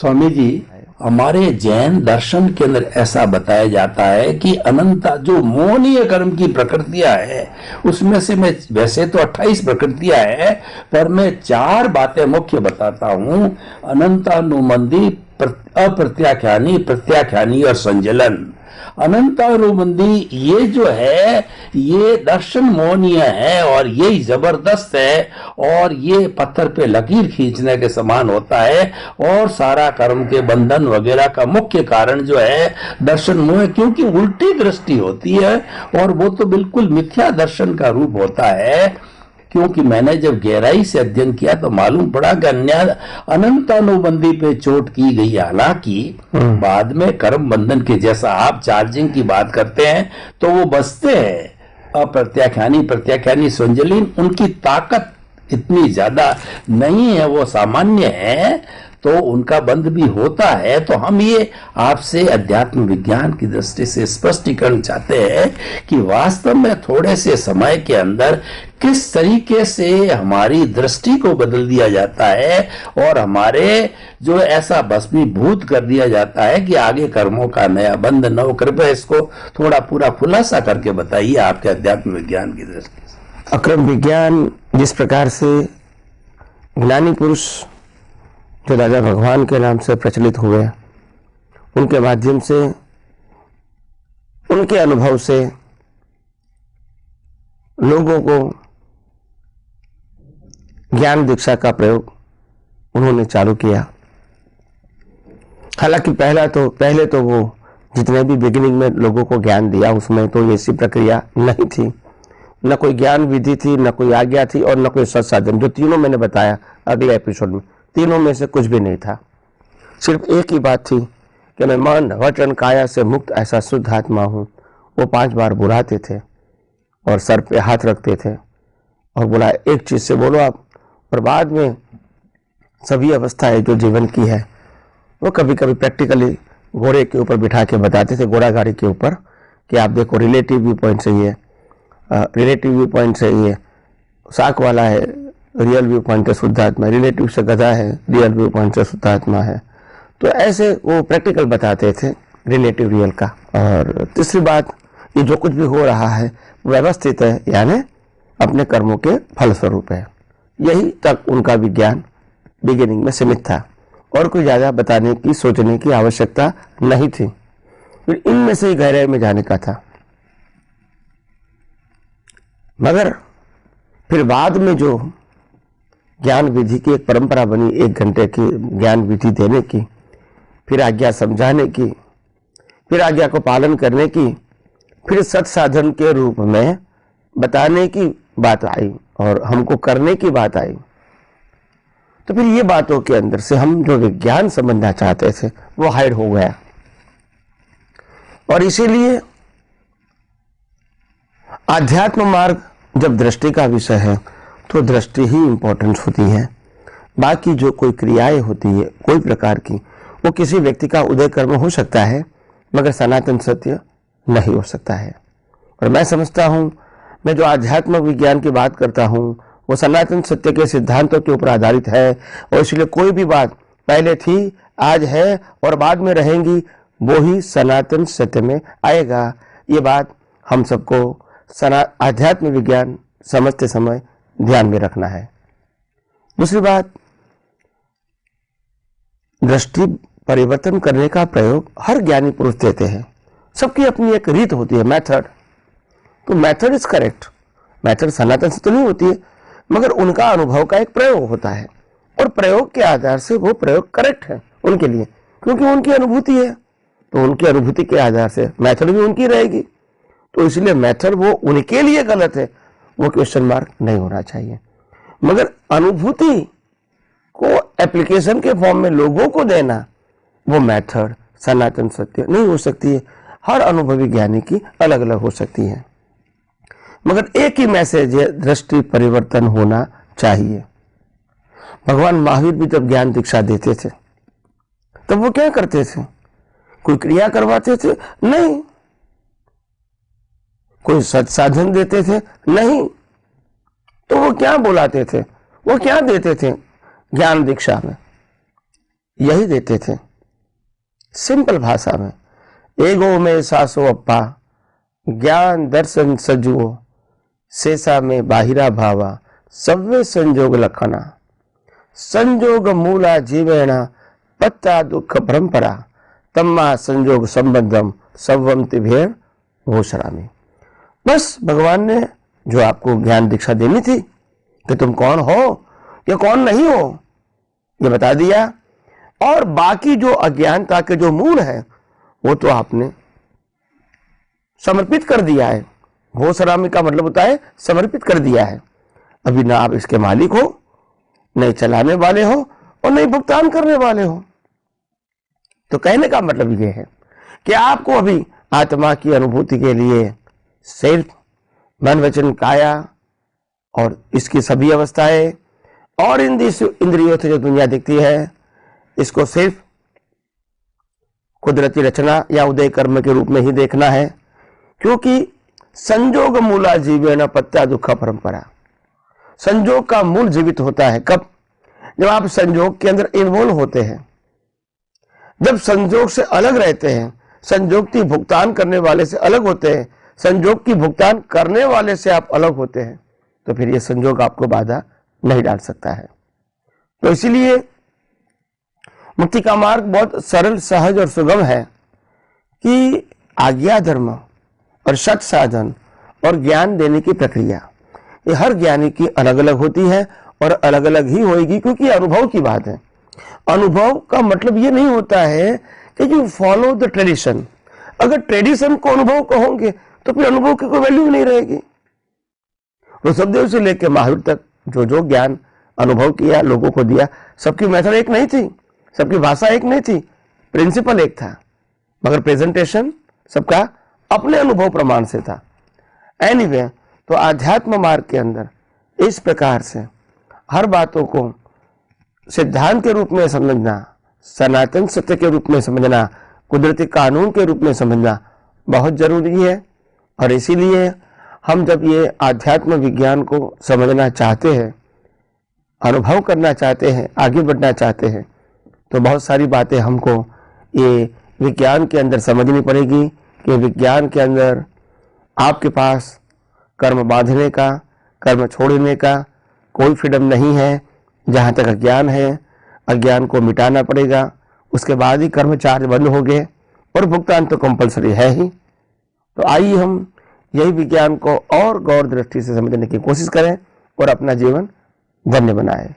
स्वामी जी, हमारे जैन दर्शन के अंदर ऐसा बताया जाता है कि अनंता जो मोहनीय कर्म की प्रकृतियां है, उसमें से मैं वैसे तो 28 प्रकृतियां है, पर मैं 4 बातें मुख्य बताता हूं। अनंतानुबंधी, अप्रत्याख्यानी, प्रत्याख्यानी और संजलन। अनंतानुबंधी ये जो है, ये दर्शन मोहनीय है और यही जबरदस्त है, और ये पत्थर पे लकीर खींचने के समान होता है, और सारा कर्म के बंधन वगैरह का मुख्य कारण जो है दर्शन मोह, क्योंकि उल्टी दृष्टि होती है और वो तो बिल्कुल मिथ्या दर्शन का रूप होता है। क्योंकि मैंने जब गहराई से अध्ययन किया तो मालूम पड़ा कि अनंतानुबंधी पे चोट की गई, हालांकि बाद में कर्म बंधन के जैसा आप चार्जिंग की बात करते हैं तो वो बचते हैं। अप्रत्याख्यानी, प्रत्याख्यानी, संजलीन, उनकी ताकत इतनी ज्यादा नहीं है, वो सामान्य है, तो उनका बंध भी होता है। तो हम ये आपसे अध्यात्म विज्ञान की दृष्टि से स्पष्टीकरण चाहते हैं कि वास्तव में थोड़े से समय के अंदर किस तरीके से हमारी दृष्टि को बदल दिया जाता है और हमारे जो ऐसा भस्मीभूत कर दिया जाता है कि आगे कर्मों का नया बंध न हो। कृपया इसको थोड़ा पूरा खुलासा करके बताइए आपके अध्यात्म विज्ञान की दृष्टि से। अक्रम विज्ञान जिस प्रकार से ज्ञानी पुरुष जो राजा भगवान के नाम से प्रचलित हुए, उनके माध्यम से, उनके अनुभव से लोगों को ज्ञान दीक्षा का प्रयोग उन्होंने चालू किया। हालांकि पहले तो वो जितने भी बिगिनिंग में लोगों को ज्ञान दिया उसमें तो ऐसी प्रक्रिया नहीं थी, न कोई ज्ञान विधि थी, न कोई आज्ञा थी और न कोई सत्साधन। जो तीनों मैंने बताया अगले एपिसोड में, तीनों में से कुछ भी नहीं था। सिर्फ एक ही बात थी कि मैं मन वचन काया से मुक्त ऐसा शुद्ध आत्मा हूँ। वो 5 बार बुलाते थे और सर पे हाथ रखते थे और बोला एक चीज से बोलो आप। और बाद में सभी अवस्थाएं जो जीवन की है वो कभी कभी प्रैक्टिकली घोड़े के ऊपर बिठा के बताते थे, घोड़ा गाड़ी के ऊपर, कि आप देखो रिलेटिव व्यू पॉइंट से ये, रिलेटिव व्यू पॉइंट से ये साख वाला है, रियल व्यू पॉइंट से शुद्ध आत्मा, रिलेटिव से गधा है, रियल व्यू पॉइंट से शुद्ध आत्मा है। तो ऐसे वो प्रैक्टिकल बताते थे रिलेटिव रियल का। और तीसरी बात, ये जो कुछ भी हो रहा है व्यवस्थित है, यानी अपने कर्मों के फलस्वरूप है। यही तक उनका विज्ञान बिगिनिंग में सीमित था और कोई ज्यादा बताने की, सोचने की आवश्यकता नहीं थी। फिर इनमें से ही गहराई में जाने का था। मगर फिर बाद में जो ज्ञान विधि की एक परंपरा बनी, 1 घंटे की ज्ञान विधि देने की, फिर आज्ञा समझाने की, फिर आज्ञा को पालन करने की, फिर सत्साधन के रूप में बताने की बात आई और हमको करने की बात आई। तो फिर ये बातों के अंदर से हम जो विज्ञान समझना चाहते थे वो हाइड हो गया। और इसीलिए आध्यात्म मार्ग जब दृष्टि का विषय है तो दृष्टि ही इंपॉर्टेंट होती है। बाकी जो कोई क्रियाएं होती है कोई प्रकार की, वो किसी व्यक्ति का उदय कर्म हो सकता है, मगर सनातन सत्य नहीं हो सकता है। और मैं समझता हूं, मैं जो आध्यात्म विज्ञान की बात करता हूं वो सनातन सत्य के सिद्धांतों के ऊपर आधारित है। और इसलिए कोई भी बात पहले थी, आज है और बाद में रहेंगी, वो ही सनातन सत्य में आएगा। ये बात हम सबको आध्यात्म विज्ञान समझते समय ध्यान में रखना है। दूसरी बात, दृष्टि परिवर्तन करने का प्रयोग हर ज्ञानी पुरुष देते हैं। सबकी अपनी एक रीत होती है, मेथड। तो मेथड इज करेक्ट, मेथड सनातन से तो नहीं होती है, मगर उनका अनुभव का एक प्रयोग होता है और प्रयोग के आधार से वो प्रयोग करेक्ट है उनके लिए, क्योंकि उनकी अनुभूति है। तो उनकी अनुभूति के आधार से मेथड भी उनकी रहेगी। तो इसलिए मेथड वो उनके लिए गलत है, वो क्वेश्चन मार्क नहीं होना चाहिए। मगर अनुभूति को एप्लीकेशन के फॉर्म में लोगों को देना, वो मेथड सनातन सत्य नहीं हो सकती है। हर अनुभवी ज्ञानी की अलग अलग हो सकती है, मगर एक ही मैसेज है, दृष्टि परिवर्तन होना चाहिए। भगवान महावीर भी जब ज्ञान दीक्षा देते थे तब वो क्या करते थे? कोई क्रिया करवाते थे? नहीं। कोई सत्साधन देते थे? नहीं। तो वो क्या बुलाते थे, वो क्या देते थे ज्ञान दीक्षा में? यही देते थे, सिंपल भाषा में। एगो में सासो अप्पा, ज्ञान दर्शन सजुओ, शेषा में बाहिरा भावा, सव्वे संजोग लखना, संजोग मूला जीवेण पत्ता दुख परंपरा, तम्मा संजोग संबंधम सवम तिभेर घोषरामी। बस भगवान ने जो आपको ज्ञान दीक्षा देनी थी कि तुम कौन हो या कौन नहीं हो, ये बता दिया। और बाकी जो अज्ञानता के जो मूल है वो तो आपने समर्पित कर दिया है। घोषरामी का मतलब होता है समर्पित कर दिया है। अभी ना आप इसके मालिक हो, नहीं चलाने वाले हो और नहीं भुगतान करने वाले हो। तो कहने का मतलब यह है कि आपको अभी आत्मा की अनुभूति के लिए सिर्फ मन वचन काया और इसकी सभी अवस्थाएं और इंद्रियों से जो दुनिया दिखती है, इसको सिर्फ कुदरती रचना या उदय कर्म के रूप में ही देखना है। क्योंकि संजोग मूला जीवेन पत्या दुख परंपरा, संजोग का मूल जीवित होता है कब? जब आप संजोग के अंदर इन्वॉल्व होते हैं, जब संजोग से अलग रहते हैं, संजोग की भुगतान करने वाले से अलग होते हैं, संजोग की भुगतान करने वाले से आप अलग होते हैं, तो फिर ये संजोग आपको बाधा नहीं डाल सकता है। तो इसीलिए मुक्ति का मार्ग बहुत सरल, सहज और सुगम है कि आज्ञा धर्म और सत साधन और ज्ञान देने की प्रक्रिया, ये हर ज्ञानी की अलग अलग होती है और अलग अलग ही होगी, क्योंकि अनुभव की बात है। अनुभव का मतलब ये नहीं होता है कि यू फॉलो द ट्रेडिशन। अगर ट्रेडिशन को अनुभव कहोगे तो फिर अनुभव की कोई वैल्यू नहीं रहेगी। ऋषभदेव से लेकर महावीर तक जो जो ज्ञान अनुभव किया, लोगों को दिया, सबकी मेथड एक नहीं थी, सबकी भाषा एक नहीं थी, प्रिंसिपल एक था, मगर प्रेजेंटेशन सबका अपने अनुभव प्रमाण से था। एनीवे, तो आध्यात्म मार्ग के अंदर इस प्रकार से हर बातों को सिद्धांत के रूप में समझना, सनातन सत्य के रूप में समझना, कुदरती कानून के रूप में समझना बहुत जरूरी है। और इसीलिए हम जब ये आध्यात्म विज्ञान को समझना चाहते हैं, अनुभव करना चाहते हैं, आगे बढ़ना चाहते हैं, तो बहुत सारी बातें हमको ये विज्ञान के अंदर समझनी पड़ेगी कि विज्ञान के अंदर आपके पास कर्म बांधने का, कर्म छोड़ने का कोई फ्रीडम नहीं है। जहाँ तक अज्ञान है, अज्ञान को मिटाना पड़ेगा, उसके बाद ही कर्म चार्ज बंद हो गए और भुगतान तो कंपलसरी है ही। तो आइए हम यही विज्ञान को और गौर दृष्टि से समझने की कोशिश करें और अपना जीवन धन्य बनाएं।